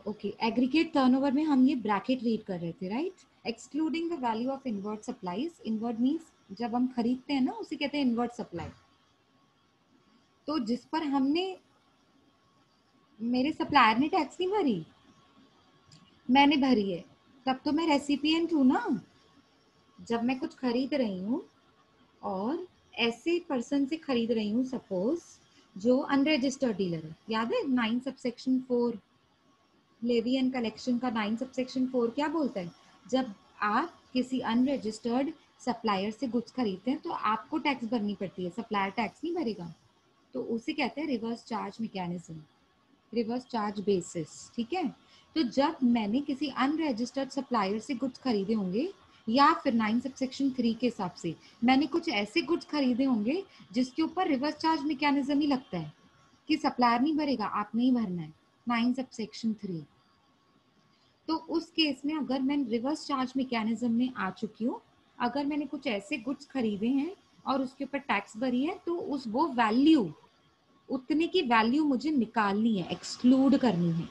Okay, aggregate turnover में हम ये ब्रैकेट रीड कर रहे थे, right? Excluding the value of inward supplies, inward means जब हम खरीदते हैं ना उसे कहते हैं इनवर्ड सप्लाई। तो जिस पर हमने, मेरे सप्लायर ने टैक्स नहीं भरी, मैंने भरी है, तब तो मैं रेसिपिएंट हूँ ना। जब मैं कुछ खरीद रही हूँ और ऐसे पर्सन से खरीद रही हूँ सपोज जो अनरजिस्टर्ड डीलर है, याद है 9 सबसेक्शन 4 लेवी एंड कलेक्शन का 9 सबसेक्शन 4 क्या बोलता है? जब आप किसी अनरजिस्टर्ड सप्लायर से गुड्स खरीदते हैं तो आपको टैक्स भरनी पड़ती है, सप्लायर टैक्स नहीं भरेगा। तो उसे कहते हैं reverse charge mechanism, reverse charge basis, ठीक है। तो जब मैंने किसी अनरजिस्टर्ड सप्लायर से गुड्स खरीदे होंगे या फिर 9 सबसेक्शन 3 के हिसाब से मैंने कुछ ऐसे गुड्स खरीदे होंगे जिसके ऊपर रिवर्स चार्ज मैकेनिज्म ही लगता है कि सप्लायर नहीं भरेगा, आपने ही भरना है, 9 सबसेक्शन 3। तो उस केस में अगर मैं रिवर्स चार्ज मैकेनिज्म में आ चुकी हूँ, अगर मैंने कुछ ऐसे गुड्स खरीदे हैं और उसके ऊपर टैक्स भरी है, तो उस वो वैल्यू, उतने की वैल्यू मुझे निकालनी है, एक्सक्लूड करनी है,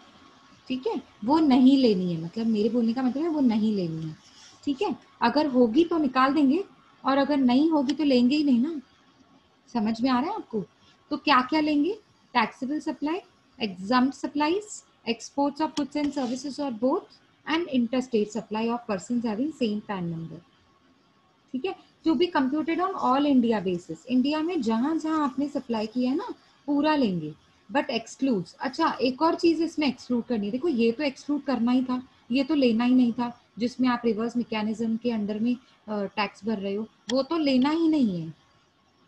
ठीक है। वो नहीं लेनी है, मतलब मेरे बोलने का मतलब है वो नहीं लेनी है, ठीक है। अगर होगी तो निकाल देंगे और अगर नहीं होगी तो लेंगे ही नहीं ना। समझ में आ रहा है आपको? तो क्या क्या लेंगे? Taxable supply, exempt supplies, exports of goods and services or both, and interstate supply of persons having same PAN number, ठीक है। To be computed on all India basis, India में जहां जहां आपने सप्लाई किया है ना पूरा लेंगे, बट एक्सक्लूड्स। अच्छा, एक और चीज इसमें एक्सक्लूड करनी है, देखो ये तो एक्सक्लूड करना ही था, ये तो लेना ही नहीं था, जिसमें आप रिवर्स मैकेनिज्म के अंडर में टैक्स भर रहे हो, वो तो लेना ही नहीं है।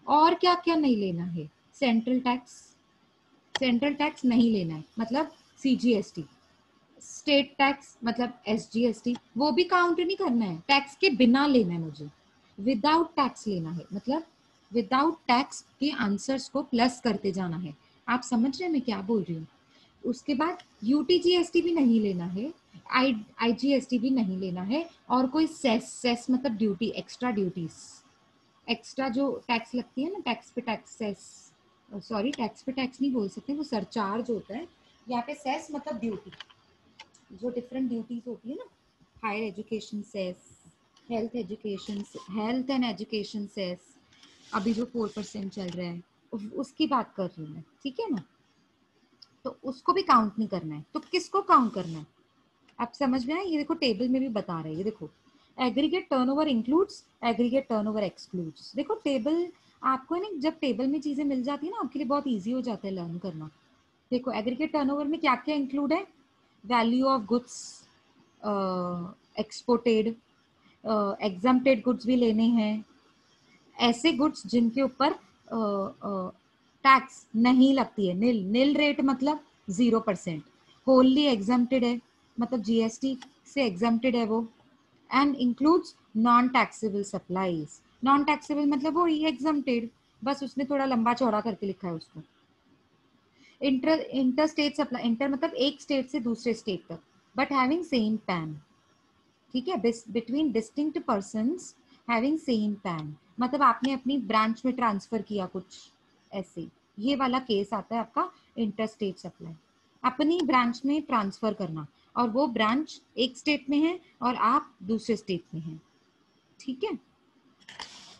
और क्या क्या नहीं लेना है? सेंट्रल टैक्स, सेंट्रल टैक्स नहीं लेना है, मतलब सीजीएसटी। स्टेट टैक्स मतलब एसजीएसटी, वो भी काउंट नहीं करना है, टैक्स के बिना लेना है मुझे। विदाउट टैक्स लेना है, मतलब विदाउट टैक्स के आंसर्स को प्लस करते जाना है। आप समझ रहे हैं मैं क्या बोल रही हूँ? उसके बाद यूटीजीएसटी भी नहीं लेना है, आईजीएसटी भी नहीं लेना है, और कोई सेस, सेस मतलब ड्यूटी, एक्स्ट्रा ड्यूटीज, एक्स्ट्रा जो टैक्स लगती है ना, टैक्स पे टैक्स, सेस, सॉरी टैक्स पे टैक्स नहीं बोल सकते, वो सरचार्ज होता है। यहाँ पे सेस मतलब ड्यूटी, जो डिफरेंट ड्यूटीज होती है ना, higher education cess, health education, health and education cess, अभी जो 4% चल रहा है उसकी बात कर रही हूँ मैं, ठीक है ना। तो उसको भी काउंट नहीं करना है, तो किसको काउंट करना है? आप समझ में आए? ये देखो टेबल में भी बता रहे हैं, ये देखो aggregate turnover includes, aggregate turnover excludes. देखो टेबल, आपको ना जब टेबल में चीजें मिल जाती है ना, आपके लिए बहुत इजी हो जाता है लर्न करना। देखो एग्रीगेट टर्नओवर में क्या क्या इंक्लूड है? Value of goods exported, exempted goods भी लेने हैं, ऐसे गुड्स जिनके ऊपर टैक्स नहीं लगती है, निल, निल रेट मतलब 0%, होलली एग्जम्प्टेड है मतलब जीएसटी से एग्जम्प्टेड है वो, and includes non taxable supplies. Non taxable मतलब वो ही एग्जम्प्टेड, बस उसने थोड़ा लंबा चौड़ा करके लिखा है उसको। Inter, inter state supply, inter मतलब एक स्टेट से दूसरे स्टेट तक, बट हैविंग सेम पैन, ठीक है। Between distinct persons having same pan, मतलब आपने अपनी ब्रांच में ट्रांसफर किया कुछ ऐसे, ये वाला केस आता है आपका इंटर स्टेट सप्लाई, अपनी ब्रांच में ट्रांसफर करना, और वो ब्रांच एक स्टेट में है और आप दूसरे स्टेट में हैं, ठीक है।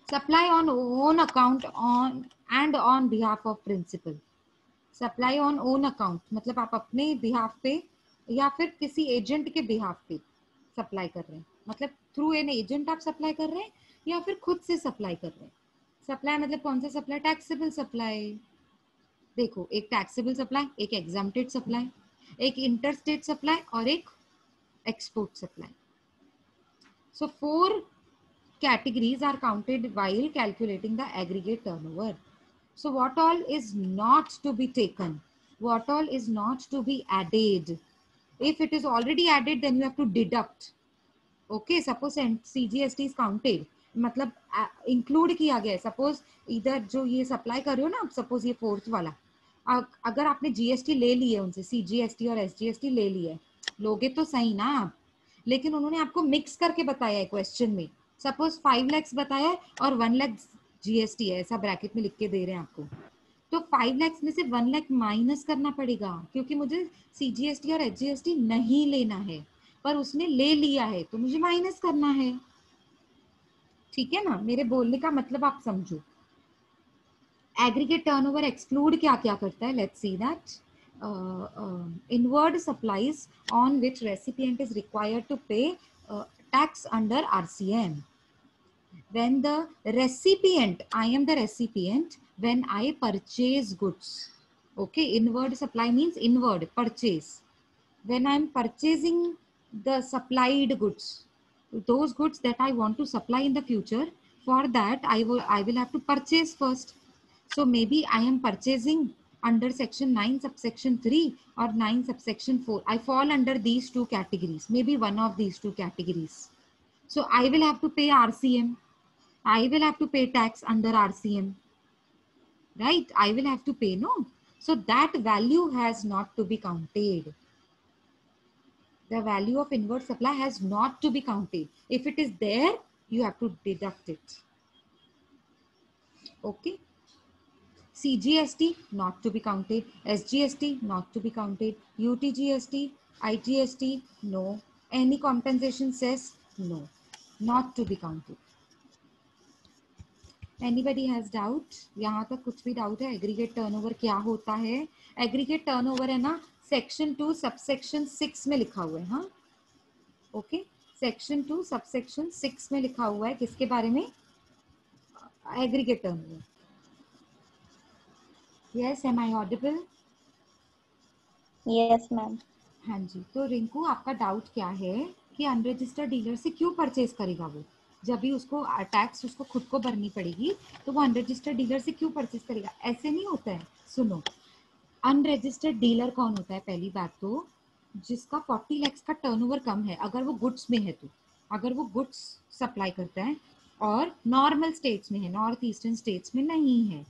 Supply on own account on and on behalf of principal, supply on own account मतलब आप अपने बिहाफ पे या फिर किसी एजेंट के बिहाफ पे सप्लाई कर रहे हैं, मतलब थ्रू एन एजेंट आप सप्लाई कर रहे हैं या फिर खुद से सप्लाई कर रहे हैं। सप्लाई मतलब कौन सा सप्लाई? Taxable supply. देखो एक टैक्सेबल सप्लाई, एक एग्जम्प्टेड सप्लाई, एक इंटर स्टेट सप्लाई और एक export supply. So 4 categories are counted while calculating the aggregate turnover. So what all is not to be taken? What all is not to be added? If it is already added, then you have to deduct. Okay, suppose CGST is counted, मतलब include किया गया है। Suppose इधर जो ये supply कर रहे हो ना आप, सपोज ये फोर्थ वाला, अगर आपने जीएसटी ले ली है उनसे, सीजीएसटी और एसजीएसटी ले ली है, लोगे तो सही ना आप, लेकिन उन्होंने आपको मिक्स करके बताया है क्वेश्चन में। सपोज 5 लाख बताया है और 1 लाख जीएसटी है, ऐसा ब्रैकेट में लिख के दे रहे हैं आपको, तो 5 लाख में से 1 लाख माइनस करना पड़ेगा, क्योंकि मुझे CGST और HGST नहीं लेना है, पर उसने ले लिया है तो मुझे माइनस करना है। ठीक है ना, मेरे बोलने का मतलब आप समझो। एग्रीगेट टर्नओवर एक्सक्लूड क्या क्या करता है, let's see that. Inward supplies on which recipient is required to pay tax under RCM. When the recipient, I am the recipient when I purchase goods. Okay, inward supply means inward purchase. When I am purchasing the supplied goods, those goods that I want to supply in the future, for that I will have to purchase first. So maybe I am purchasing under section 9 subsection 3 or 9 subsection 4. I fall under these two categories, maybe one of these two categories. So I will have to pay RCM. I will have to pay tax under RCM, right? I will have to pay, no? So that value has not to be counted. The value of inward supply has not to be counted. If it is there, you have to deduct it. Okay. CGST not to be counted. SGST not to be counted. UTGST, IGST, no. Any compensation cess, no. Not to be counted. Anybody has doubt? यहाँ तक कुछ भी doubt है? Aggregate turnover क्या होता है? Aggregate turnover है ना, सेक्शन 2 सबसेक्शन 6 में लिखा हुआ है। हाँ, ओके, सेक्शन 2 सबसेक्शन 6 में लिखा हुआ है किसके बारे में? Aggregate turnover. Yes, am I audible? Yes ma'am. हाँ जी, तो रिंकू आपका डाउट क्या है कि अनरजिस्टर्ड डीलर से क्यों परचेज करेगा वो? जब भी उसको टैक्स उसको खुद को भरनी पड़ेगी, तो वो अनरजिस्टर्ड डीलर से क्यों परचेज करेगा? ऐसे नहीं होता है। सुनो, अनरजिस्टर्ड डीलर कौन होता है? पहली बात तो जिसका 40 लाख का टर्नओवर कम है, अगर वो गुड्स में है तो, अगर वो गुड्स सप्लाई करता है और नॉर्मल स्टेट्स में है, नॉर्थ ईस्टर्न स्टेट्स में नहीं है,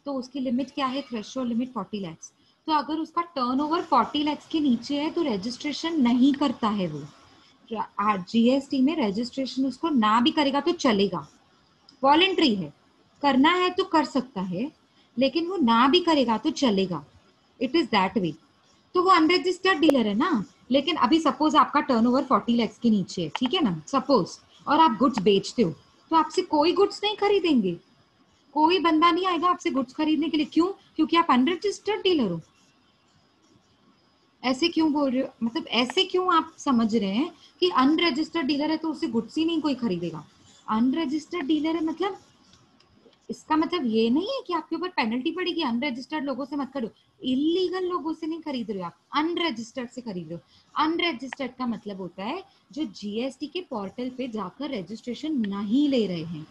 तो उसकी लिमिट क्या है? Threshold limit 40 lakh. तो अगर उसका टर्नओवर 40 लाख के नीचे है तो रजिस्ट्रेशन नहीं करता है वो। GST में रजिस्ट्रेशन उसको ना भी करेगा तो चलेगा, वॉलेंट्री है, करना है तो कर सकता है, लेकिन वो ना भी करेगा तो चलेगा। It is that way. तो वो अनरजिस्टर्ड डीलर है ना। लेकिन अभी सपोज आपका टर्नओवर 40 लाख के नीचे है, ठीक है ना, सपोज, और आप गुड्स बेचते हो, तो आपसे कोई गुड्स नहीं खरीदेंगे, कोई बंदा नहीं आएगा आपसे गुड्स खरीदने के लिए। क्यों? क्योंकि आप अनरजिस्टर्ड डीलर हो। ऐसे क्यों बोल रहे हो? मतलब ऐसे क्यों आप समझ रहे हैं कि अनरजिस्टर्ड डीलर है तो उससे गुड्स ही नहीं कोई खरीदेगा? अनरजिस्टर्ड डीलर है मतलब, इसका मतलब ये नहीं है कि आपके ऊपर पेनल्टी पड़ेगी, अनरजिस्टर्ड लोगों से मत करो। इलीगल लोगों से नहीं खरीद रहे हो आप, अनरजिस्टर्ड से खरीद रहे हो। अनरजिस्टर्ड का मतलब होता है जो GST के पोर्टल पे जाकर रजिस्ट्रेशन नहीं ले रहे हैं,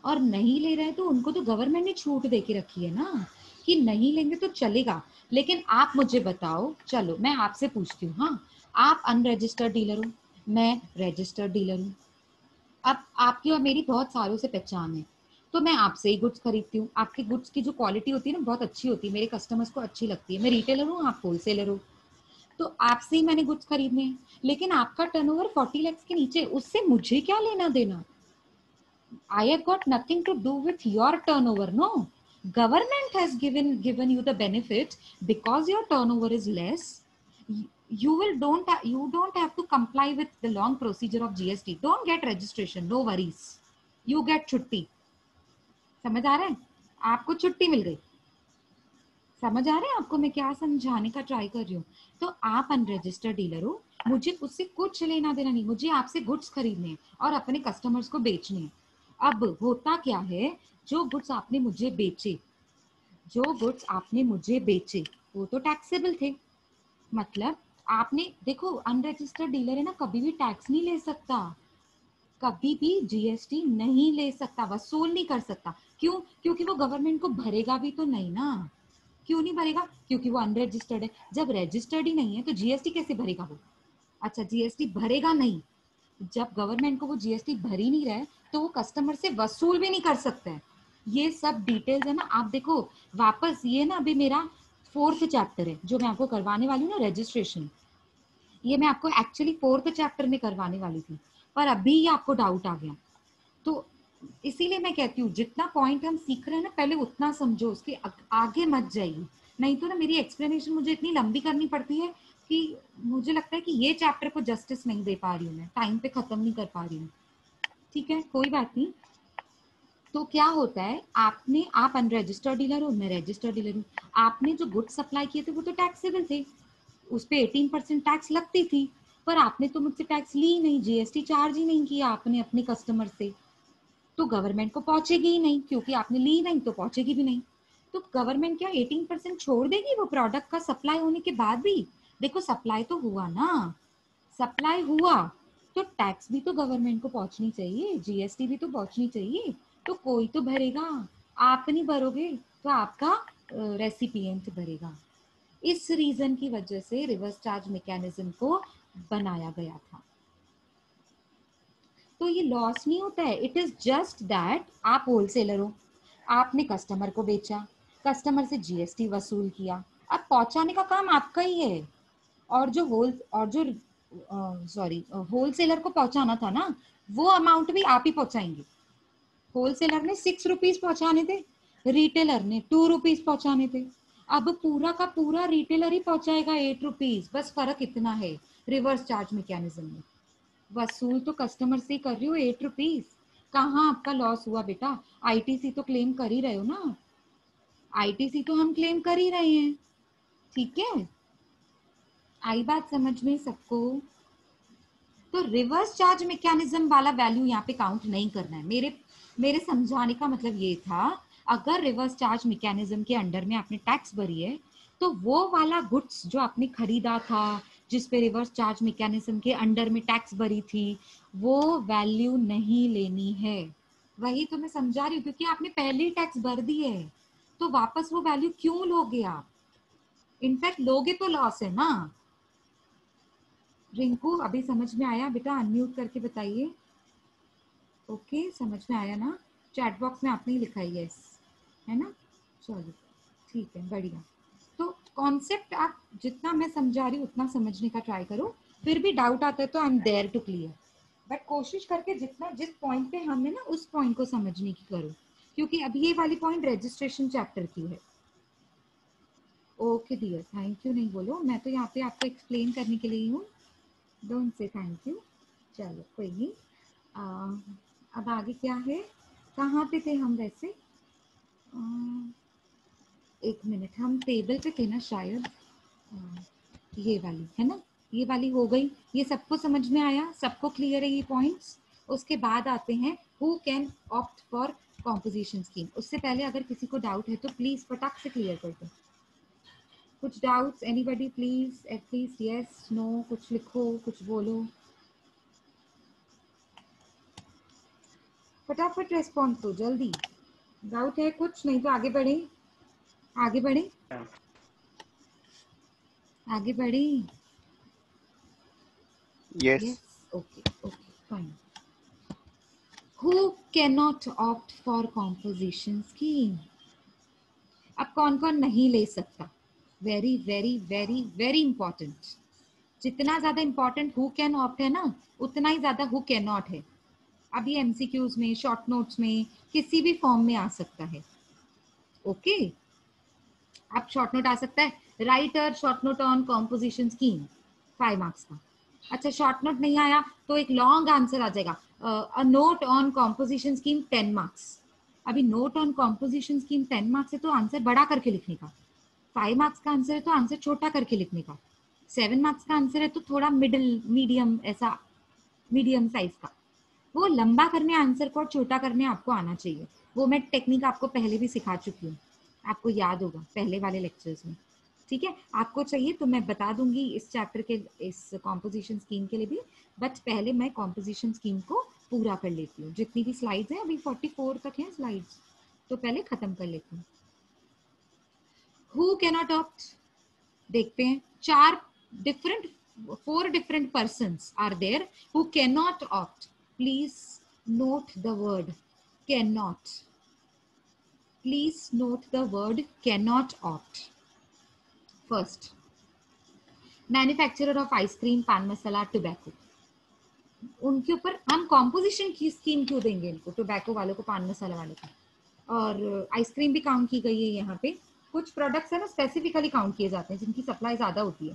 और नहीं ले रहे हैं तो उनको तो गवर्नमेंट ने छूट दे के रखी है ना कि नहीं लेंगे तो चलेगा। लेकिन आप मुझे बताओ, चलो मैं आपसे पूछती हूँ, हाँ, आप अनरजिस्टर्ड डीलर हो, मैं रजिस्टर्ड डीलर हूँ। अब आपकी और मेरी बहुत सालों से पहचान है, तो मैं आपसे ही गुड्स खरीदती हूँ। आपकी गुड्स की जो क्वालिटी होती है ना, बहुत अच्छी होती है, मेरे कस्टमर्स को अच्छी लगती है। मैं रिटेलर हूँ, आप होलसेलर हो, तो आपसे ही मैंने गुड्स खरीदने हैं। लेकिन आपका टर्नओवर 40 लाख के नीचे, उससे मुझे क्या लेना देना? I have got nothing to do with your turnover, no. Government has given you the benefit because your turnover is less. You don't have to comply with the long procedure of GST. Don't get registration, no worries. You get छुट्टी। समझ आ रहा है? आपको छुट्टी मिल गई। समझ आ रहा है आपको मैं क्या समझाने का ट्राई कर रही हूँ? तो आप अनरजिस्टर्ड डीलर हो, मुझे उससे कुछ लेना देना नहीं, मुझे आपसे गुड्स खरीदने हैं और अपने कस्टमर्स को बेचने हैं। अब होता क्या है, जो गुड्स आपने मुझे बेचे, जो गुड्स आपने मुझे बेचे वो तो टैक्सेबल थे। मतलब आपने देखो, अनरजिस्टर्ड डीलर है ना, कभी भी टैक्स नहीं ले सकता, कभी भी GST नहीं ले सकता, वसूल नहीं कर सकता। क्यों? क्योंकि वो गवर्नमेंट को भरेगा भी तो नहीं ना। क्यों नहीं भरेगा? क्योंकि वो अनरजिस्टर्ड है। जब रजिस्टर्ड ही नहीं है तो GST कैसे भरेगा वो? अच्छा, GST भरेगा नहीं, जब गवर्नमेंट को वो GST भर ही नहीं रहा है तो वो कस्टमर से वसूल भी नहीं कर सकता है। ये सब डिटेल्स है ना, आप देखो वापस, ये ना अभी मेरा 4th चैप्टर है जो मैं आपको करवाने वाली हूँ ना, रजिस्ट्रेशन। ये मैं आपको एक्चुअली 4th चैप्टर में करवाने वाली थी, पर अभी ये आपको डाउट आ गया। तो इसीलिए मैं कहती हूँ जितना पॉइंट हम सीख रहे हैं ना पहले उतना समझो, उसके आगे मत जाइए। नहीं तो ना मेरी एक्सप्लेनेशन मुझे इतनी लंबी करनी पड़ती है कि मुझे लगता है कि ये चैप्टर को जस्टिस नहीं दे पा रही हूँ, मैं टाइम पे खत्म नहीं कर पा रही हूँ। ठीक है, कोई बात नहीं। तो क्या होता है, आप अनरजिस्टर्ड डीलर हो, मैं रजिस्टर्ड डीलर हूँ। आपने जो गुड्स सप्लाई किए थे वो तो टैक्सेबल थे, उस पर 18% टैक्स लगती थी, पर आपने तो मुझसे टैक्स ली नहीं, जीएसटी चार्ज ही नहीं किया आपने अपने कस्टमर से, तो गवर्नमेंट को पहुंचेगी ही नहीं, क्योंकि आपने ली नहीं तो पहुंचेगी भी नहीं। तो गवर्नमेंट क्या 18% छोड़ देगी वो प्रोडक्ट का सप्लाई होने के बाद भी? देखो सप्लाई तो हुआ ना, सप्लाई हुआ तो टैक्स भी तो गवर्नमेंट को पहुंचनी चाहिए, जीएसटी भी तो पहुंचनी चाहिए, तो कोई तो भरेगा। आप नहीं भरोगे तो आपका रेसिपिएंट भरेगा। इस रीजन की वजह से रिवर्स चार्ज मैकेनिज्म को बनाया गया था। तो ये लॉस नहीं होता है, इट इज जस्ट दैट आप होलसेलर हो, आपने कस्टमर को बेचा, कस्टमर से जीएसटी वसूल किया, अब पहुंचाने का काम आपका ही है। और जो सॉरी होलसेलर को पहुंचाना था ना, वो अमाउंट भी आप ही पहुंचाएंगे। होलसेलर ने 6 रुपीज पहुंचाने थे, रिटेलर ने 2 रुपीज पहुंचाने थे। अब पूरा का पूरा रिटेलर ही पहुंचाएगा 8 रुपीज, बस फर्क इतना है रिवर्स चार्ज मैकेनिज्म में। वसूल तो कस्टमर से ही कर रही हो 8 रुपीज, कहाँ आपका लॉस हुआ बेटा? आईटीसी तो क्लेम कर ही रहे हो ना, आईटीसी तो हम क्लेम कर ही रहे हैं। ठीक है, आई बात समझ में सबको? तो रिवर्स चार्ज मैकेनिज्म वाला वैल्यू यहाँ पे काउंट नहीं करना है। मेरे समझाने का मतलब ये था, अगर रिवर्स चार्ज मैकेनिज्म के अंडर में आपने टैक्स भरी है, तो वो वाला गुड्स जो आपने खरीदा था, जिस पे रिवर्स चार्ज मैकेनिज्म के अंडर में टैक्स भरी थी, वो वैल्यू नहीं लेनी है। वही तो मैं समझा रही हूँ, क्योंकि आपने पहले ही टैक्स भर दी है, तो वापस वो वैल्यू क्यों लोगे आप? इनफैक्ट लोगे तो लॉस है ना। रिंकू अभी समझ में आया बेटा? अनम्यूट करके बताइए। ओके, समझ में आया ना? चैट बॉक्स में आपने ही लिखा है यस, है ना? चलो ठीक है, बढ़िया। तो कॉन्सेप्ट आप जितना मैं समझा रही हूँ उतना समझने का ट्राई करो, फिर भी डाउट आता है तो I am there to clear, but कोशिश करके जितना जिस पॉइंट पे हमने ना उस पॉइंट को समझने की करो, क्योंकि अभी ये वाली पॉइंट रजिस्ट्रेशन चैप्टर की है। ओके डियर, थैंक यू नहीं बोलो, मैं तो यहाँ पे आपको एक्सप्लेन करने के लिए हूँ, डोंट से थैंक यू। चलो कोई नहीं। अब आगे क्या है, कहाँ पे थे हम वैसे? एक मिनट, हम टेबल पे थे ना शायद। ये वाली है ना, ये वाली हो गई। ये सबको समझ में आया, सबको क्लियर है ये पॉइंट्स? उसके बाद आते हैं who can opt for composition scheme. उससे पहले अगर किसी को डाउट है तो प्लीज फटाक से क्लियर कर दो। कुछ doubts anybody please, at least yes no कुछ लिखो, कुछ बोलो, फटाफट रेस्पॉन्ड तो जल्दी। डाउट है कुछ? नहीं तो आगे बढ़े, आगे बढ़े, आगे बढ़े। Yes. Yes, okay okay fine. Who can not opt for composition scheme? अब कौन कौन नहीं ले सकता? Very very very very important. जितना ज्यादा इंपॉर्टेंट हु कैन ऑप्ट है ना, उतना ही ज्यादा हु कैन नॉट है। अब ये एमसीक्यूज में, शॉर्ट नोट्स में, किसी भी फॉर्म में आ सकता है। ओके, अब शॉर्ट नोट आ सकता है, writer short note on composition scheme 5 marks का। अच्छा शॉर्ट नोट नहीं आया तो एक लॉन्ग आंसर आ जाएगा, a note on composition scheme 10 marks. अभी note on composition scheme 10 marks है तो आंसर बड़ा करके लिखने का, 5 मार्क्स का आंसर है तो आंसर छोटा करके लिखने का, 7 मार्क्स का आंसर है तो थोड़ा मीडियम ऐसा, मीडियम साइज का। वो लंबा करने आंसर को और छोटा करने आपको आना चाहिए। वो मैं टेक्निक आपको पहले भी सिखा चुकी हूँ, आपको याद होगा पहले वाले लेक्चर्स में। ठीक है, आपको चाहिए तो मैं बता दूंगी इस चैप्टर के, इस कॉम्पोजिशन स्कीम के लिए भी, बट पहले मैं कॉम्पोजिशन स्कीम को पूरा कर लेती हूँ। जितनी भी स्लाइड्स हैं, अभी 44 तक हैं स्लाइड्स, तो पहले खत्म कर लेती हूँ। हु कैनॉट ऑप्ट, देखते हैं। Four different persons are there who can not opt. Please note the word can not, please note the word can not opt. First, manufacturer of ice cream, पान मसाला, टोबैको। उनके ऊपर हम कॉम्पोजिशन की scheme क्यों देंगे इनको, टोबैको वालों को, पान मसाला वालों को। और आइसक्रीम भी काउंट की गई है यहाँ पे। कुछ प्रोडक्ट्स है ना स्पेसिफिकली काउंट किए जाते हैं जिनकी सप्लाई ज्यादा होती है,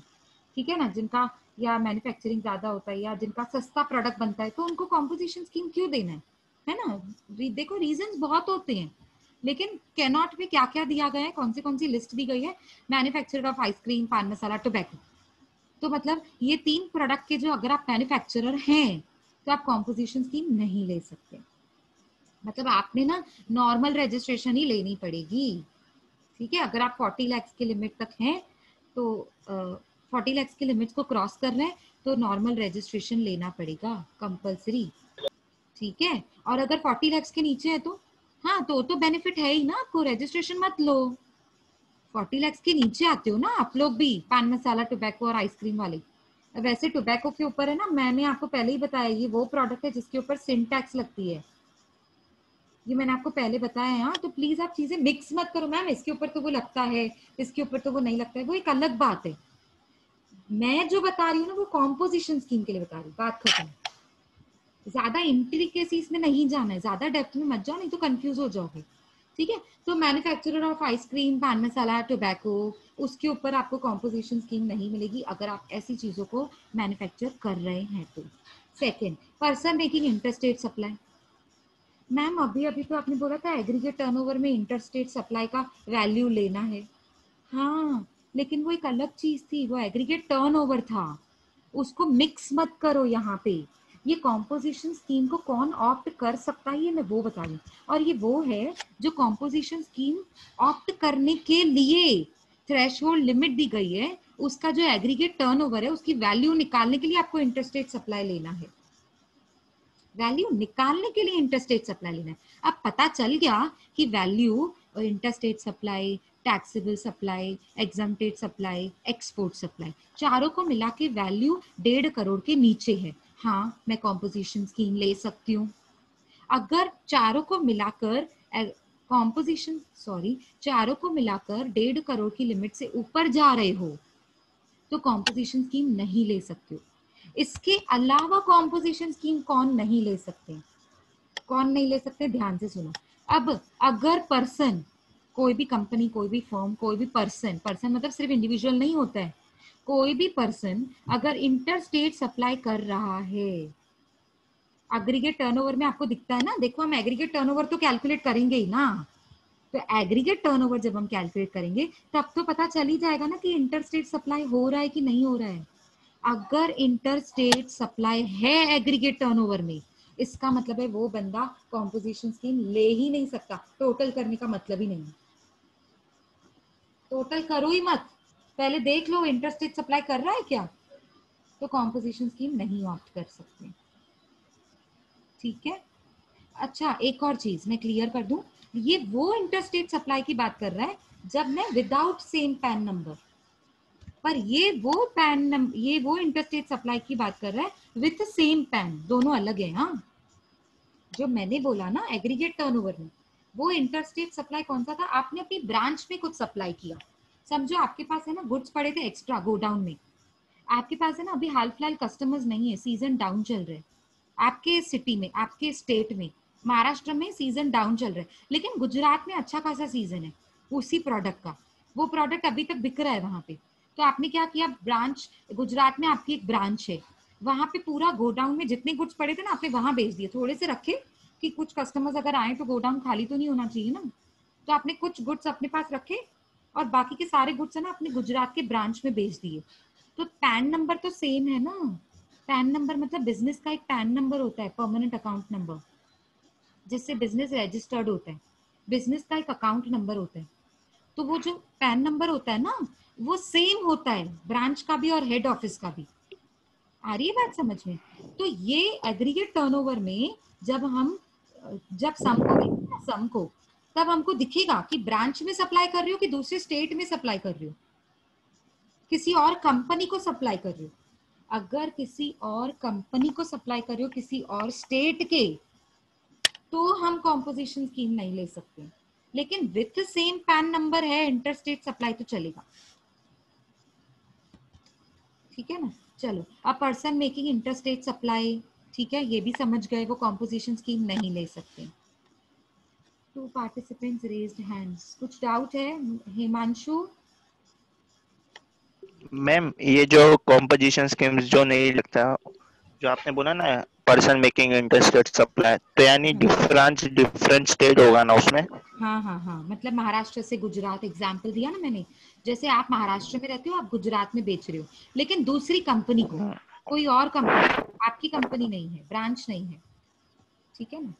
ठीक है ना, जिनका या मैन्युफैक्चरिंग ज्यादा होता है या जिनका सस्ता प्रोडक्ट बनता है, तो उनको कॉम्पोजिशन स्कीम क्यों देना है ना। देखो रीजंस बहुत होते हैं, लेकिन कैनॉट में क्या क्या दिया गया है, कौन सी लिस्ट दी गई है, मैन्युफैक्चरर ऑफ आइसक्रीम, पान मसाला, टोबैको। तो मतलब ये 3 प्रोडक्ट के जो अगर आप मैन्युफैक्चरर हैं तो आप कॉम्पोजिशन स्कीम नहीं ले सकते। मतलब आपने ना नॉर्मल रजिस्ट्रेशन ही लेनी पड़ेगी, ठीक है। अगर आप 40 लाख की लिमिट तक हैं तो 40 लाख की लिमिट को क्रॉस कर रहे हैं तो नॉर्मल रजिस्ट्रेशन लेना पड़ेगा कंपलसरी, ठीक है। और अगर 40 लाख के नीचे है तो हाँ, तो बेनिफिट है ही ना आपको, रजिस्ट्रेशन मत लो। 40 लाख के नीचे आते हो ना आप लोग भी, पान मसाला, टोबैको और आइसक्रीम वाले। वैसे टोबैको के ऊपर है ना, मैंने आपको पहले ही बताया, ये वो प्रोडक्ट है जिसके ऊपर सिन टैक्स लगती है, ये मैंने आपको पहले बताया है। हाँ, तो प्लीज आप चीजें मिक्स मत करो मैम, इसके ऊपर तो वो लगता है, इसके ऊपर तो वो नहीं लगता है, वो एक अलग बात है। मैं जो बता रही हूँ ना वो कॉम्पोजिशन स्कीम के लिए बता रही हूँ, बात खत्म। ज्यादा इंट्रिकेसीज में नहीं जाना है, ज्यादा डेप्थ में मत जाओ, नहीं तो कंफ्यूज हो जाओगे, ठीक है। तो मैन्युफैक्चरर ऑफ आइसक्रीम, पान मसाला, टोबैको, उसके ऊपर आपको कॉम्पोजिशन स्कीम नहीं मिलेगी अगर आप ऐसी चीजों को मैन्युफैक्चर कर रहे हैं तो। Second, person making interstate supply. Ma'am अभी अभी तो आपने बोला था एग्रीगेट टर्नओवर में इंटरस्टेट सप्लाई का वैल्यू लेना है। हाँ, लेकिन वो एक अलग चीज थी, वो एग्रीगेट टर्नओवर था, उसको मिक्स मत करो यहाँ पे। ये कॉम्पोजिशन स्कीम को कौन ऑप्ट कर सकता है ये मैं वो बता रही हूँ, और ये वो है जो कॉम्पोजिशन स्कीम ऑप्ट करने के लिए थ्रेशहोल्ड लिमिट दी गई है, उसका जो एग्रीगेट टर्नओवर है उसकी वैल्यू निकालने के लिए आपको इंटरस्टेट सप्लाई लेना है, वैल्यू निकालने के लिए इंटरस्टेट सप्लाई लेना है। अब पता चल गया कि value interstate supply, taxable supply, exempted supply, export supply, चारों को मिला के वैल्यू 1.5 करोड़ के नीचे है, हाँ मैं कॉम्पोजिशन स्कीम ले सकती हूँ। अगर चारों को मिलाकर कॉम्पोजिशन चारों को मिलाकर 1.5 करोड़ की लिमिट से ऊपर जा रहे हो तो कॉम्पोजिशन स्कीम नहीं ले सकते हो। इसके अलावा कॉम्पोजिशन स्कीम कौन नहीं ले सकते, कौन नहीं ले सकते, ध्यान से सुनो। अब अगर पर्सन, कोई भी कंपनी, कोई भी फर्म, कोई भी पर्सन, पर्सन मतलब सिर्फ इंडिविजुअल नहीं होता है, कोई भी पर्सन अगर इंटर स्टेट सप्लाई कर रहा है, एग्रीगेट टर्नओवर में आपको दिखता है ना, देखो हम एग्रीगेट टर्नओवर तो कैलकुलेट करेंगे ही ना, तो एग्रीगेट टर्नओवर जब हम कैलकुलेट करेंगे तब तो पता चल ही जाएगा ना कि इंटर स्टेट सप्लाई हो रहा है कि नहीं हो रहा है। अगर इंटर स्टेट सप्लाई है एग्रीगेट टर्नओवर में, इसका मतलब है वो बंदा कॉम्पोजिशन स्कीम ले ही नहीं सकता, टोटल करने का मतलब ही नहीं। टोटल करो ही मत, पहले देख लो इंटर स्टेट सप्लाई कर रहा है क्या, तो कॉम्पोजिशन स्कीम नहीं ऑप्ट कर सकते, ठीक है। अच्छा, एक और चीज मैं क्लियर कर दूं, ये वो इंटर स्टेट सप्लाई की बात कर रहा है जब मैं विदाउट सेम पैन नंबर, पर ये वो इंटरस्टेट सप्लाई की बात कर रहा है विथ सेम पैन, दोनों अलग है। हाँ, जो मैंने बोला ना एग्रीगेट टर्नओवर में, वो इंटरस्टेट सप्लाई कौन सा था, आपने अपनी ब्रांच में कुछ सप्लाई किया, समझो आपके पास है ना गुड्स पड़े थे एक्स्ट्रा गोडाउन में, आपके पास है ना अभी हाल फिलहाल कस्टमर्स नहीं है, सीजन डाउन चल रहे हैं आपके सिटी में, आपके स्टेट में, महाराष्ट्र में सीजन डाउन चल रहा है, लेकिन गुजरात में अच्छा खासा सीजन है उसी प्रोडक्ट का, वो प्रोडक्ट अभी तक बिक रहा है वहां पे। तो आपने क्या किया, ब्रांच गुजरात में आपकी एक ब्रांच है, वहां पे पूरा गोडाउन में जितने गुड्स पड़े थे ना आपने वहां बेच दिए, थोड़े से रखे कि कुछ कस्टमर्स अगर आए तो गोडाउन खाली तो नहीं होना चाहिए ना, तो आपने कुछ गुड्स अपने पास रखे और बाकी के सारे गुड्स है ना अपने गुजरात के ब्रांच में बेच दिए। तो पैन नंबर तो सेम है ना, पैन नंबर मतलब बिजनेस का एक पैन नंबर होता है, परमानेंट अकाउंट नंबर, जिससे बिजनेस रजिस्टर्ड होता है, बिजनेस का एक अकाउंट नंबर होता है, तो वो जो पैन नंबर होता है ना वो सेम होता है ब्रांच का भी और हेड ऑफिस का भी। आ रही है बात समझ में। तो ये एग्रीगेट टर्नओवर में जब सम को देखेंगे ना, सम को, तब हमको दिखेगा कि ब्रांच में सप्लाई कर रही हो कि दूसरे स्टेट में सप्लाई कर रही हो, किसी और कंपनी को सप्लाई कर रही हो। अगर किसी और कंपनी को सप्लाई कर रही हो किसी और स्टेट के, तो हम कॉम्पोजिशन स्कीम नहीं ले सकते, लेकिन विथ सेम पैन नंबर है इंटर स्टेट सप्लाई तो चलेगा, ठीक है ना। चलो, a person making inter state supply, ठीक है, ये भी समझ गए, वो कॉम्पोजिशन स्कीम नहीं ले सकते। 2 पार्टिसिपेंट्स रेज्ड हैंड्स, कुछ डाउट है हिमांशु? मैम ये जो कॉम्पोजिशन स्कीम्स जो नहीं लगता, जो आपने बोला ना पर्सन मेकिंग इंटरेस्टेड सप्लाई, तो यानी डिफरेंट स्टेट होगा ना उसमें? हाँ हाँ हाँ, मतलब महाराष्ट्र से गुजरात एग्जाम्पल दिया ना मैंने, जैसे आप महाराष्ट्र में रहते हो, आप गुजरात में बेच रहे हो, लेकिन दूसरी कंपनी को, कोई और कंपनी, आपकी कंपनी नहीं है, ब्रांच नहीं है, ठीक है ना?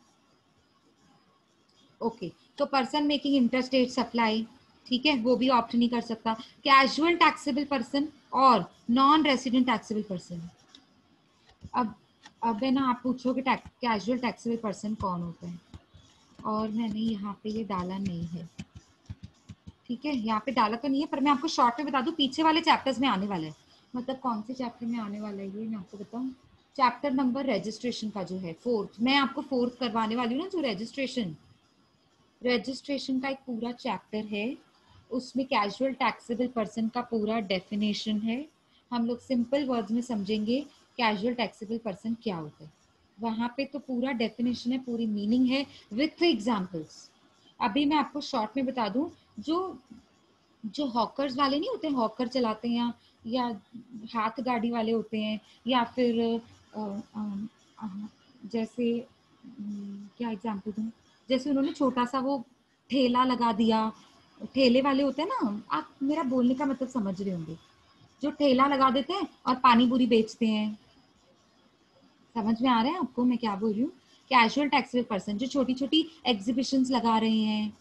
ओके, तो पर्सन मेकिंग इंटरस्टेट सप्लाई, ठीक है, वो भी ऑप्ट नहीं कर सकता। कैजुअल टैक्सेबल पर्सन और नॉन रेसिडेंट टैक्सेबल पर्सन। अब है ना, आप पूछोगे कैजुअल टैक्सेबल पर्सन कौन होता है, और मैंने यहाँ पे ये डाला नहीं है, ठीक है, यहाँ पे डाला तो नहीं है, पर मैं आपको शॉर्ट में बता दूं, पीछे वाले चैप्टर्स में आने वाला है। मतलब कौन से चैप्टर में आने वाला है ये मैं आपको बताऊं। चैप्टर नंबर रजिस्ट्रेशन का जो है, फोर्थ, मैं आपको फोर्थ करवाने वाली हूँ ना, जो रजिस्ट्रेशन का एक पूरा चैप्टर है, उसमें कैजुअल टैक्सेबल पर्सन का पूरा डेफिनेशन है। हम लोग सिंपल वर्ड्स में समझेंगे कैजुअल टैक्सेबल पर्सन क्या होता है, वहां पे तो पूरा डेफिनेशन है, पूरी मीनिंग है विथ एग्जांपल्स। अभी मैं आपको शॉर्ट में बता दूं, जो जो हॉकर्स वाले नहीं होते, हॉकर चलाते हैं या हाथ गाड़ी वाले होते हैं, या फिर अ, अ, अ, जैसे क्या एग्जांपल दूं, जैसे उन्होंने छोटा सा वो ठेला लगा दिया, ठेले वाले होते हैं ना, आप मेरा बोलने का मतलब समझ रहे होंगे, जो ठेला लगा देते हैं और पानी पूरी बेचते हैं। समझ में आ रहा है आपको मैं क्या बोल रही हूँ? कैजुअल टैक्सेबल पर्सन जो छोटी छोटी एग्जीबिशंस लगा रहे हैं,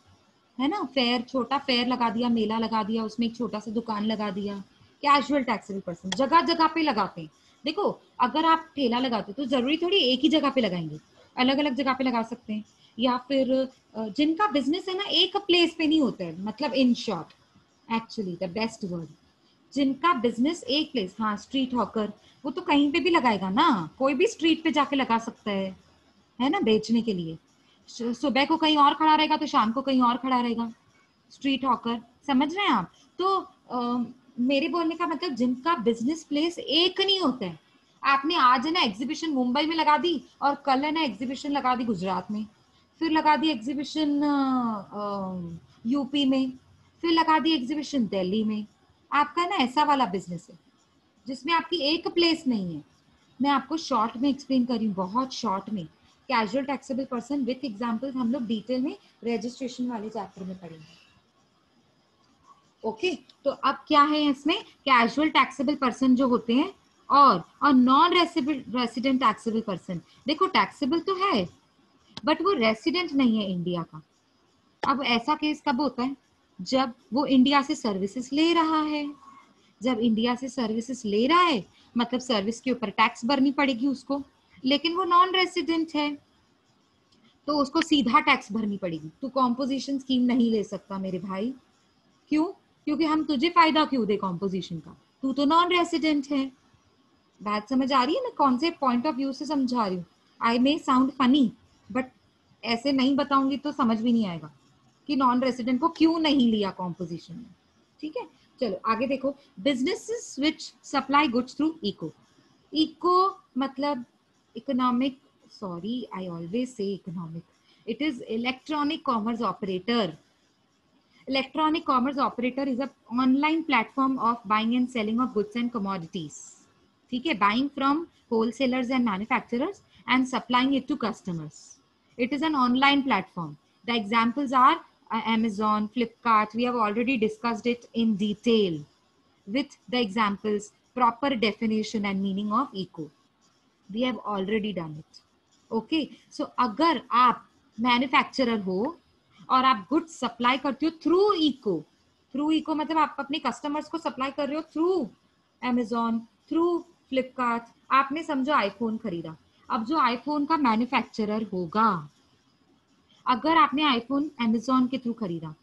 है ना, फेयर, छोटा फेयर लगा दिया, मेला लगा दिया, उसमें एक छोटा सा दुकान लगा दिया, कैजुअल टैक्सेबल पर्सन जगह जगह पे लगाते हैं। देखो, अगर आप ठेला लगाते हो तो जरूरी थोड़ी एक ही जगह पे लगाएंगे, अलग अलग जगह पे लगा सकते हैं। या फिर जिनका बिजनेस है ना एक प्लेस पे नहीं होता है, मतलब in short, actually the best word, जिनका बिजनेस एक प्लेस, हाँ स्ट्रीट हॉकर, वो तो कहीं पे भी लगाएगा ना, कोई भी स्ट्रीट पे जाके लगा सकता है ना, बेचने के लिए। सुबह को कहीं और खड़ा रहेगा तो शाम को कहीं और खड़ा रहेगा, स्ट्रीट हॉकर। समझ रहे हैं आप? तो मेरे बोलने का मतलब जिनका बिजनेस प्लेस एक नहीं होता है। आपने आज है ना एग्जीबिशन मुंबई में लगा दी, और कल है ना एग्जीबिशन लगा दी गुजरात में, फिर लगा दी एग्जीबिशन यूपी में, फिर लगा दी एग्जीबिशन दिल्ली में। आपका ना ऐसा वाला बिजनेस है जिसमें आपकी एक प्लेस नहीं है। मैं आपको शॉर्ट में एक्सप्लेन कर रही हूँ, बहुत शॉर्ट में। Casual taxable person with examples हम लोग डिटेल में रजिस्ट्रेशन वाले चैप्टर में पढ़ेंगे। ओके, तो अब क्या है इसमें, कैजुअल टैक्सेबल पर्सन जो होते हैं और नॉन रेसिडेंट टैक्सेबल पर्सन। देखो टैक्सेबल तो है, बट वो रेसिडेंट नहीं है इंडिया का। अब ऐसा केस कब होता है, जब वो इंडिया से सर्विसेज ले रहा है। जब इंडिया से सर्विसेज ले रहा है, मतलब सर्विस के ऊपर टैक्स भरनी पड़ेगी उसको, लेकिन वो नॉन रेसिडेंट है, तो उसको सीधा टैक्स भरनी पड़ेगी। तो कॉम्पोजिशन स्कीम नहीं ले सकता मेरे भाई। क्यों? क्योंकि हम तुझे फायदा क्यों दे कॉम्पोजिशन का, तू तो नॉन रेसिडेंट है। बात समझ आ रही है? मैं कौन से पॉइंट ऑफ व्यू से समझा रही हूँ। आई मे साउंड फनी, बट ऐसे नहीं बताऊंगी तो समझ भी नहीं आएगा कि नॉन रेसिडेंट को क्यों नहीं लिया कॉम्पोजिशन में। ठीक है, चलो आगे देखो। Businesses which supply goods through eco. Eco मतलब economic, sorry I always say economic, it is electronic commerce operator. Electronic commerce operator is a online platform of buying and selling of goods and commodities. ठीक है, buying from wholesalers and manufacturers and supplying it to customers. It is an online platform. The examples are Amazon, Flipkart. We have already discussed it in detail with the examples, proper definition and meaning of eco. We have already done it. Okay, so अगर आप manufacturer हो और आप goods supply करते हो through eco मतलब आप अपने कस्टमर्स को सप्लाई कर रहे हो थ्रू Amazon, थ्रू फ्लिपकार्ट। आपने समझो आईफोन खरीदा, अब जो आईफोन का मैन्युफैक्चरर होगा, अगर आपने आईफोन Amazon के थ्रू खरीदा,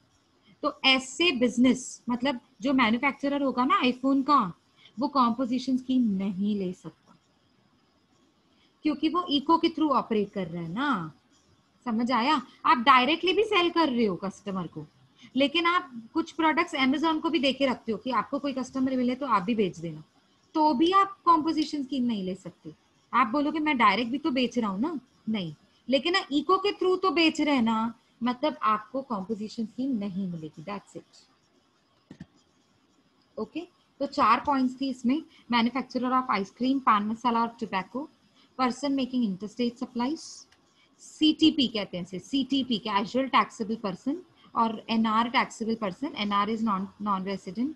तो ऐसे बिजनेस मतलब जो मैन्युफैक्चरर होगा ना आईफोन का, वो कॉम्पोजिशन स्कीम नहीं ले सकता, क्योंकि वो इको के थ्रू ऑपरेट कर रहा है ना। समझ आया? आप डायरेक्टली भी सेल कर रहे हो कस्टमर को, लेकिन आप कुछ प्रोडक्ट्स Amazon को भी देके रखते हो कि आपको कोई कस्टमर मिले तो आप भी बेच देना, तो भी आप कॉम्पोजिशन स्कीम नहीं ले सकते। आप बोलोगे मैं डायरेक्ट भी तो बेच रहा हूँ ना, नहीं, लेकिन ना इको के थ्रू तो बेच रहे हैं ना, मतलब आपको कॉम्पोजिशन स्कीम नहीं मिलेगी, दैट्स इट। ओके, तो 4 पॉइंट्स थी इसमें। मैन्युफैक्चरर ऑफ आइसक्रीम, पान मसाला और tobacco, person making interstate supplies, CTP कहते हैं इसे, सीटीपी कैजुअल टैक्सेबल पर्सन, और NR taxable person, NR is non resident,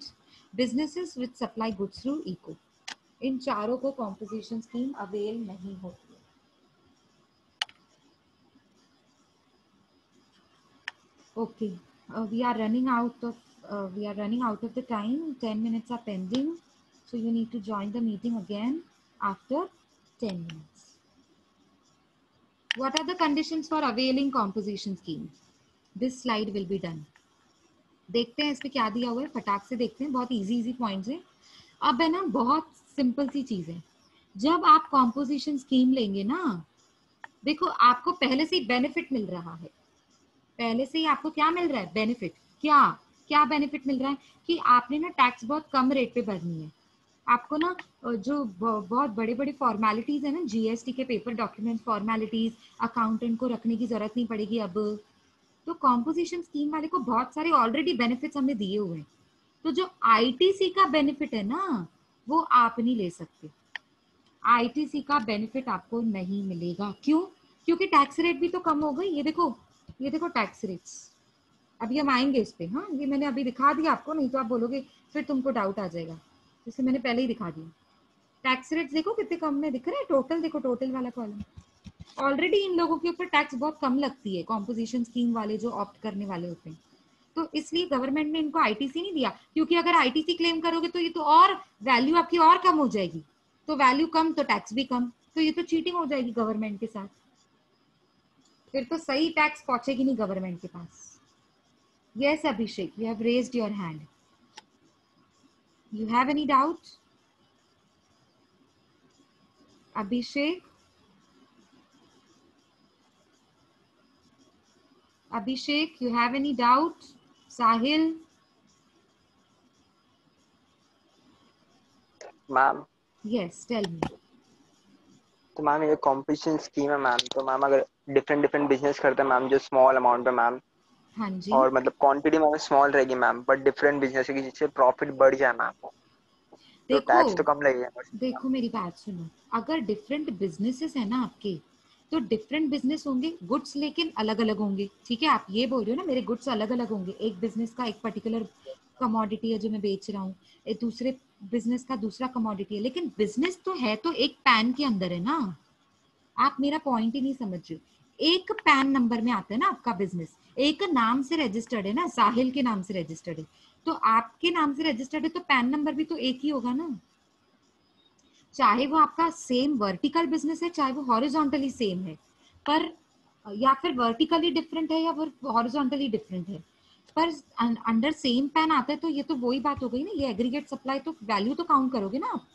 businesses with supply goods through eco. इन चारों को कॉम्पोजिशन स्कीम अवेल नहीं होती है। Okay, we are running out of the time. 10 minutes are pending, so you need to join the meeting again after 10 minutes. What are the conditions for availing composition scheme? This slide will be done. देखते हैं इसमें क्या दिया हुआ है, फटाक से देखते हैं, बहुत इजी पॉइंट्स हैं। अब है ना, बहुत सिंपल सी चीज है, जब आप कॉम्पोजिशन स्कीम लेंगे ना, देखो आपको पहले से ही बेनिफिट मिल रहा है, पहले से ही आपको क्या मिल रहा है, बेनिफिट। क्या क्या बेनिफिट मिल रहा है कि आपने ना टैक्स बहुत कम रेट पे भरनी है। आपको ना जो बहुत बड़े बड़े फॉर्मेलिटीज है ना, जीएसटी के पेपर डॉक्यूमेंट फॉर्मेलिटीज, अकाउंटेंट को रखने की जरूरत नहीं पड़ेगी अब। तो कॉम्पोजिशन स्कीम वाले को बहुत सारे ऑलरेडी बेनिफिट्स हमने दिए हुए हैं। तो जो आईटीसी का बेनिफिट है ना, वो आप नहीं ले सकते। आईटीसी का बेनिफिट आपको नहीं मिलेगा। क्यों? क्योंकि टैक्स रेट भी तो कम हो गई। ये देखो टैक्स रेट्स। अभी हम आएंगे इस पे। हाँ, ये मैंने अभी दिखा दिया आपको, नहीं तो आप बोलोगे फिर तुमको डाउट आ जाएगा, जैसे मैंने पहले ही दिखा दिया। टैक्स रेट्स देखो कितने कम में दिख रहे हैं। टोटल देखो, टोटल वाला कॉलम। ऑलरेडी इन लोगों के ऊपर टैक्स बहुत कम लगती है, कॉम्पोजिशन स्कीम वाले जो ऑप्ट करने वाले होते हैं। तो इसलिए गवर्नमेंट ने इनको आईटीसी नहीं दिया, क्योंकि अगर आईटीसी क्लेम करोगे तो ये तो और वैल्यू आपकी और कम हो जाएगी। तो वैल्यू कम तो टैक्स भी कम, तो ये तो चीटिंग हो जाएगी गवर्नमेंट के साथ। फिर तो सही टैक्स पहुंचेगी नहीं गवर्नमेंट के पास। Yes Abhishek, you have raised your hand. You have any doubt Abhishek? Abhishek, you have any doubt? Sahil? Ma'am Yes, tell me. तो मैम ये कॉम्पिटिशन स्कीम है मैम, तो मैम अगर डिफरेंट बिजनेस करते हैं मैम, जो स्मॉल अमाउंट पे मैम, हाँ जी, और मतलब क्वांटिटी में स्मॉल रहेगी मैम, बट डिफरेंट बिजनेस है कि जिससे प्रॉफिट बढ़ जाए मैम, तो देखो टैक्स तो कम लगेगा मैम। देखो मेरी बात सुनो। अगर डिफरेंट बिजनेसेस है ना आपके, तो डिफरेंट बिजनेस होंगे, गुड्स लेकिन अलग अलग होंगे। ठीक है, आप ये बोल रहे हो ना मेरे गुड्स अलग अलग होंगे। एक बिजनेस का एक पर्टिकुलर कमोडिटी है जो मैं बेच रहा हूँ, एक दूसरे बिजनेस का दूसरा कमोडिटी है, लेकिन बिजनेस तो है, तो एक पैन के अंदर है ना। आप मेरा पॉइंट ही नहीं समझ रहे। एक पैन नंबर में आता है ना आपका बिजनेस, एक नाम से रजिस्टर्ड है ना, साहिल के नाम से रजिस्टर्ड है, तो आपके नाम से रजिस्टर्ड है, तो पैन नंबर भी तो एक ही होगा ना। चाहे वो आपका सेम वर्टिकल बिजनेस है, चाहे वो हॉरिजॉन्टली सेम है, पर या फिर वर्टिकली डिफरेंट है या हॉरिजॉन्टली डिफरेंट है, पर अंडर सेम पैन आता है, तो ये तो वही बात हो गई ना, ये एग्रीगेट सप्लाई, तो वैल्यू तो काउंट करोगे ना आप।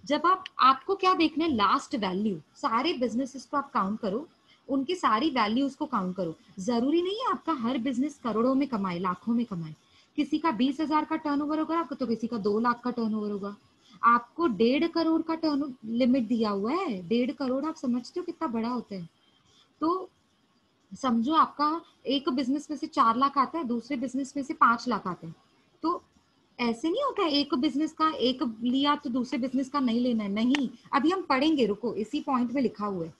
जब आपको क्या देखना है, लास्ट वैल्यू। सारे बिजनेसेस को आप काउंट करो, उनकी सारी वैल्यूज को काउंट करो। जरूरी नहीं है आपका हर बिजनेस करोड़ों में कमाए, लाखों में कमाए। किसी का 20,000 का टर्नओवर होगा तो किसी का 2 लाख का टर्नओवर होगा। आपको 1.5 करोड़ का टर्न लिमिट दिया हुआ है। 1.5 करोड़ आप समझते हो कितना बड़ा होता है? तो समझो आपका एक बिजनेस में से 4 लाख आता है, दूसरे बिजनेस में से 5 लाख आता है। तो ऐसे नहीं होता है एक बिजनेस का एक लिया तो दूसरे बिजनेस का नहीं लेना है, नहीं। अभी हम पढ़ेंगे, रुको, इसी पॉइंट में लिखा हुआ है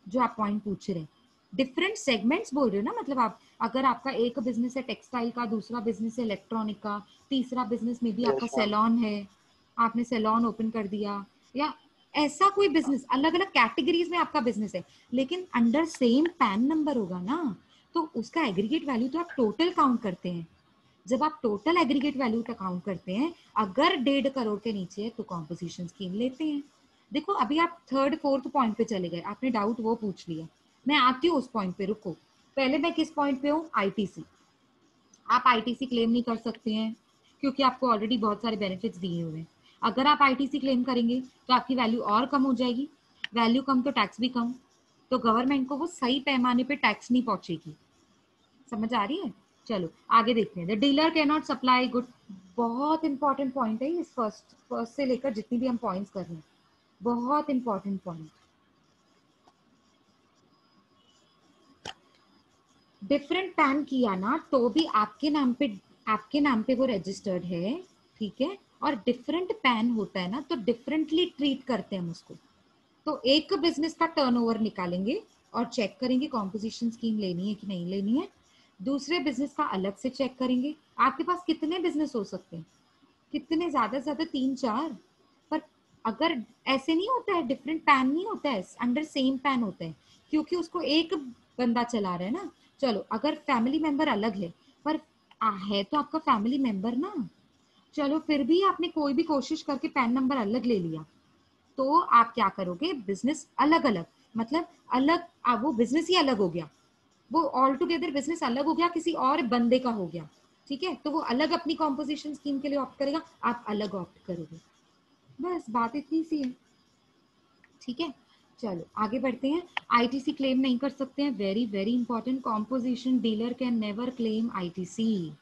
जो आप पॉइंट पूछ रहे हैं। डिफरेंट सेगमेंट्स बोल रहे हो ना, मतलब आप अगर आपका एक बिजनेस है टेक्सटाइल का, दूसरा बिजनेस है इलेक्ट्रॉनिक का, तीसरा बिजनेस में भी आपका यस मैम। सैलून है, आपने सैलून ओपन कर दिया, या ऐसा कोई बिजनेस, अलग अलग कैटेगरीज में आपका बिजनेस है, लेकिन अंडर सेम पैन नंबर होगा ना, तो उसका एग्रीगेट वैल्यू तो आप टोटल काउंट करते हैं। जब आप टोटल एग्रीगेट वैल्यू तक काउंट करते हैं, अगर 1.5 करोड़ के नीचे है तो कॉम्पोजिशन स्कीम लेते हैं। देखो अभी आप थर्ड फोर्थ पॉइंट पे चले गए, आपने डाउट वो पूछ लिया, मैं आती हूँ उस पॉइंट पे, रुको। पहले मैं किस पॉइंट पे हूँ, आईटीसी। आप आईटीसी क्लेम नहीं कर सकते हैं क्योंकि आपको ऑलरेडी बहुत सारे बेनिफिट्स दिए हुए हैं। अगर आप आईटीसी क्लेम करेंगे तो आपकी वैल्यू और कम हो जाएगी, वैल्यू कम तो टैक्स भी कम, तो गवर्नमेंट को वो सही पैमाने पे टैक्स नहीं पहुंचेगी। समझ आ रही है? चलो आगे देखते हैं। The dealer can not supply good, बहुत इंपॉर्टेंट पॉइंट है इस फर्स्ट से लेकर जितनी भी हम पॉइंट्स कर रहे हैं, बहुत इंपॉर्टेंट पॉइंट। डिफरेंट पैन किया ना तो भी आपके नाम पे वो रजिस्टर्ड है, ठीक है। और डिफरेंट पैन होता है ना तो डिफरेंटली ट्रीट करते हैं हम उसको। तो एक बिजनेस का टर्नओवर निकालेंगे और चेक करेंगे कॉम्पोजिशन स्कीम लेनी है कि नहीं लेनी है। दूसरे बिजनेस का अलग से चेक करेंगे। आपके पास कितने बिजनेस हो सकते हैं, कितने, ज्यादा से ज्यादा 3-4। पर अगर ऐसे नहीं होता है, डिफरेंट पैन नहीं होता है, अंडर सेम पैन होता है, क्योंकि उसको एक बंदा चला रहा है ना। चलो अगर फैमिली मेंबर अलग है, पर है तो आपका फैमिली मेंबर ना, चलो फिर भी आपने कोई भी कोशिश करके पैन नंबर अलग ले लिया, तो आप क्या करोगे, बिजनेस अलग अलग, मतलब अलग, वो बिजनेस ही अलग हो गया, वो ऑल टुगेदर बिजनेस अलग हो गया, किसी और बंदे का हो गया, ठीक है। तो वो अलग अपनी कॉम्पोजिशन स्कीम के लिए ऑप्ट करेगा, आप अलग ऑप्ट करोगे। बस बात इतनी सी है, ठीक है। चलो आगे बढ़ते हैं। आईटीसी क्लेम नहीं कर सकते हैं, very very important. Composition dealer can never claim ITC.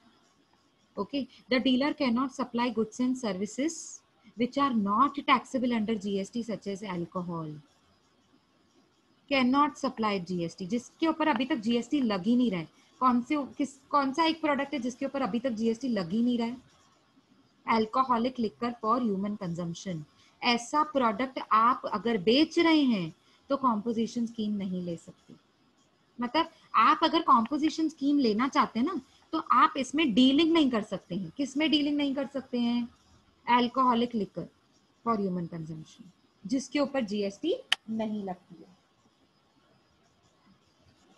okay, the dealer cannot supply goods and services which are not taxable under GST such as alcohol, cannot supply GST, जिसके ऊपर अभी तक GST लग ही नहीं रहा है। कौन सा एक प्रोडक्ट है जिसके ऊपर अभी तक GST लग ही नहीं रहा है? Alcoholic liquor for human consumption. ऐसा प्रोडक्ट आप अगर बेच रहे हैं तो कॉम्पोजिशन स्कीम नहीं ले सकते। मतलब आप अगर कॉम्पोजिशन स्कीम लेना चाहते हैं ना, तो आप इसमें डीलिंग नहीं कर सकते हैं। किस में डीलिंग नहीं कर सकते हैं? Alcoholic liquor for human consumption, जिसके ऊपर जीएसटी नहीं लगती है।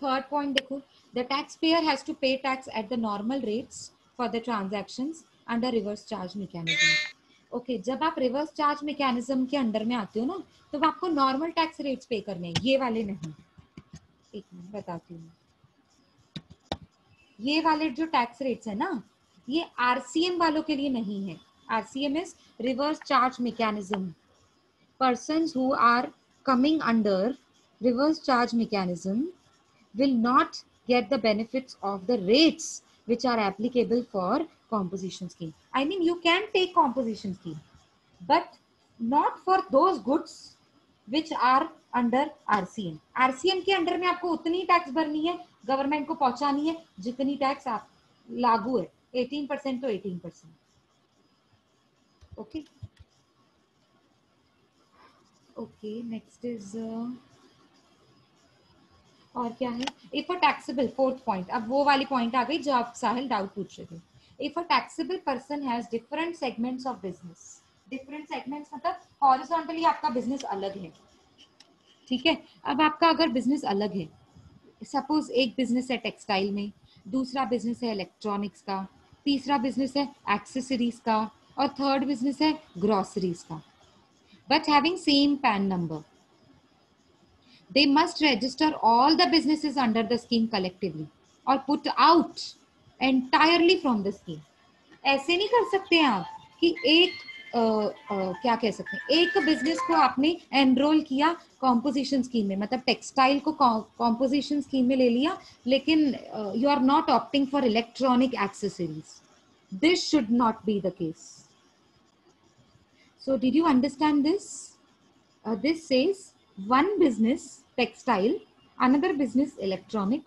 थर्ड पॉइंट देखो, the tax payer has to pay tax at the normal rates for the transactions under reverse charge mechanism. Okay, जब आप रिवर्स चार्ज मैकेनिज्म के अंडर में आते हो ना, तो आपको नॉर्मल टैक्स रेट्स पे करने हैं, ये वाले नहीं। एक मिनट बताती हूँ। ये वाले जो टैक्स रेट्स है ना, ये आरसीएम वालों के लिए नहीं है। RCM is reverse charge mechanism. Persons who are coming under reverse charge mechanism will not get the benefits of the rates which are applicable for composition scheme. I mean, you can take composition scheme, but not for those goods which are under RCM. RCM के under में आपको उतनी tax भरनी है, government को पहुंचानी है, जितनी tax आप लागू है, 18% तो 18%। ओके ओके, नेक्स्ट इज और क्या है, if a taxable, fourth point, अब वो वाली पॉइंट आ गई जो आप साहिल डाउट पूछ रहे थे। If a taxable person has different segments of business, different segments मतलब हॉरिजॉन्टली आपका बिजनेस अलग है, ठीक है। अब आपका अगर बिजनेस अलग है, सपोज एक बिजनेस है टेक्सटाइल में, दूसरा बिजनेस है इलेक्ट्रॉनिक्स का, तीसरा बिजनेस है एक्सेसरीज का, और थर्ड बिजनेस है ग्रोसरीज का, but having same pan number, they must register all the businesses under the scheme collectively or put out entirely from the scheme. ऐसे नहीं कर सकते हैं आप कि एक क्या कह सकते हैं, एक बिजनेस को आपने एनरोल किया कॉम्पोजिशन स्कीम में, मतलब टेक्सटाइल को कॉम्पोजिशन स्कीम में ले लिया, लेकिन you are not opting for electronic accessories. This should not be the case. So did you understand this? This says one business textile, another business electronic,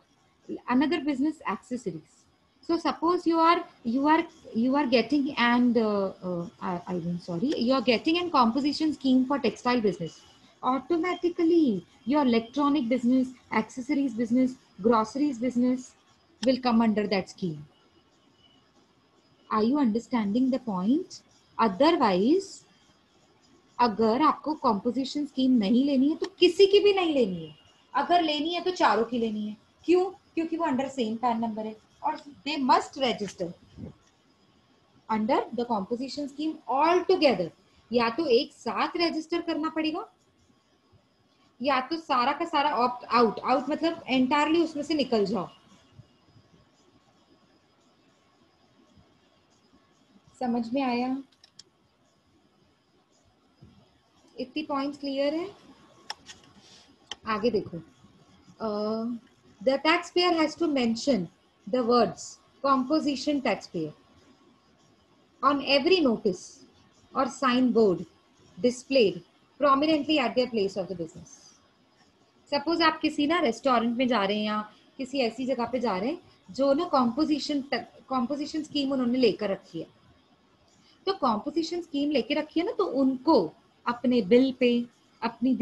another business accessories. So suppose you are getting and I mean sorry, you are getting a composition scheme for textile business. Automatically your electronic business, accessories business, groceries business will come under that scheme. Are you understanding the point? Otherwise, अगर आपको composition scheme नहीं लेनी है तो किसी की भी नहीं लेनी है, अगर लेनी है तो चारों की लेनी है। क्यों? क्योंकि वो अंडर सेम पैन नंबर है और they must register under the composition scheme all together. या तो एक साथ रजिस्टर करना पड़ेगा, या तो सारा का सारा ऑप्ट आउट, आउट मतलब एंटायरली उसमें से निकल जाओ। समझ में आया? इतनी पॉइंट्स क्लियर है? आगे देखो, the taxpayer has to mention the words composition taxpayer on every notice or signboard displayed prominently at their place of the business. Suppose आप किसी ना रेस्टोरेंट में जा रहे हैं या किसी ऐसी जगह पे जा रहे हैं जो ना कॉम्पोजिशन स्कीम उन्होंने लेकर रखी है, तो कॉम्पोजिशन स्कीम लेके रखी है ना, तो उनको अपने बिल पे, अपनी